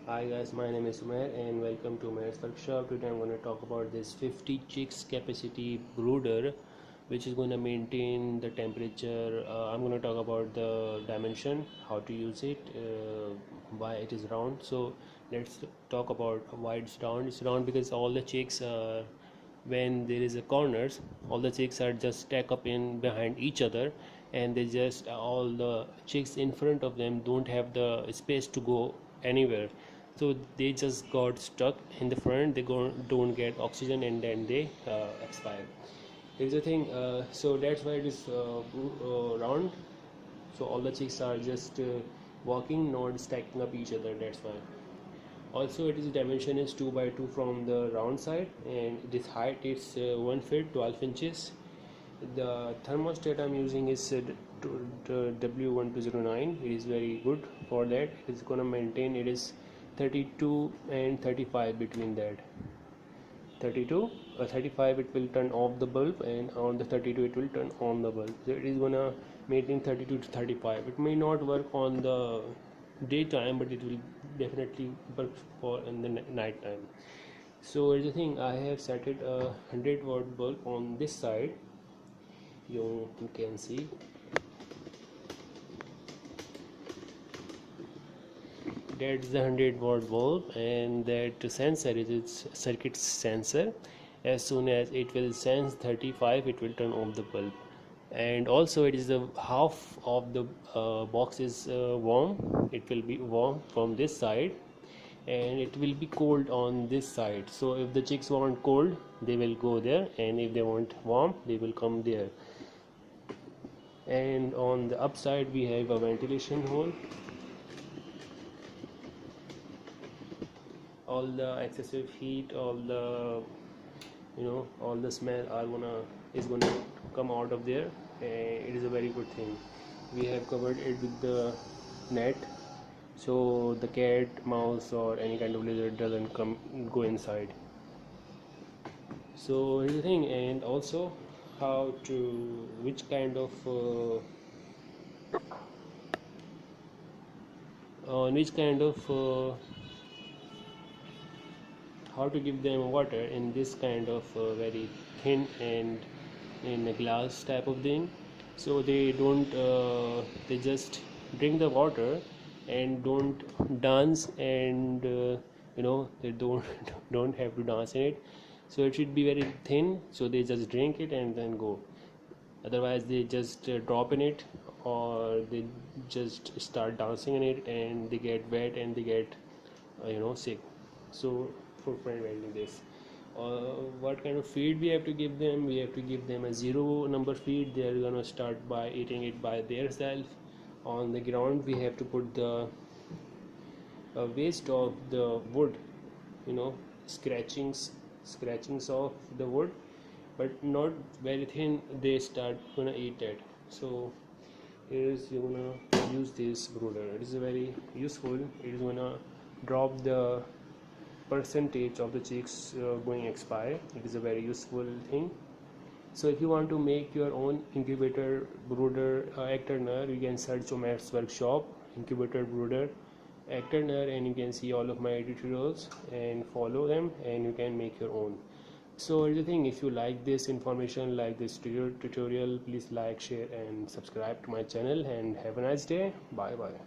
Hi guys, my name is Umair and welcome to Umair's workshop. Today I'm going to talk about this 50 chicks capacity brooder which is going to maintain the temperature. I'm going to talk about the dimension, how to use it, why it is round. So let's talk about why it's round. It's round because all the chicks when there is a corners, all the chicks are just stack up in behind each other, and they just all the chicks in front of them don't have the space to go anywhere, so they just got stuck in the front. They don't get oxygen and then they expire. Here's the thing, so that's why it is round, so all the chicks are just walking, not stacking up each other. That's why. Also, its dimension is 2 by 2 from the round side, and this height is 1 feet 12 inches. The thermostat I'm using is W1209. It is very good for that. It's gonna maintain, it is 32 and 35 between that. 32 35 it will turn off the bulb, and on the 32 it will turn on the bulb. So it is gonna maintain 32 to 35. It may not work on the daytime, but it will definitely work for in the night time. So here's the thing, I have set it a 100-watt bulb on this side. You can see that's the 100-watt bulb, and that sensor is its circuit sensor. As soon as it will sense 35, it will turn off the bulb. And also it is the half of the box is warm. It will be warm from this side, and it will be cold on this side. So if the chicks want cold, they will go there, and if they want warm, they will come there. And on the upside we have a ventilation hole. All the excessive heat, all the all the smell is gonna come out of there, and it is a very good thing. We have covered it with the net, so the cat, mouse or any kind of lizard doesn't go inside. So here's the thing, and also how to which kind of on which kind of how to give them water in this kind of very thin and in a glass type of thing, so they don't they just drink the water and don't dance, and they don't don't have to dance in it. So it should be very thin, so they just drink it and then go. Otherwise they just drop in it, or they just start dancing in it and they get wet and they get sick. So for preventing this, what kind of feed we have to give them? We have to give them a zero number feed. They are gonna start by eating it by their self. On the ground we have to put the waste of the wood, scratchings of the wood, but not very thin. They start gonna eat that. So is you're gonna use this brooder. It is very useful. It is gonna drop the percentage of the chicks going expire. It is a very useful thing. So if you want to make your own incubator brooder egg turner, you can search Omer's workshop incubator brooder egg turner, and you can see all of my tutorials and follow them, and you can make your own. So here's the thing, if you like this information, like this tutorial, please like, share and subscribe to my channel, and have a nice day. Bye bye.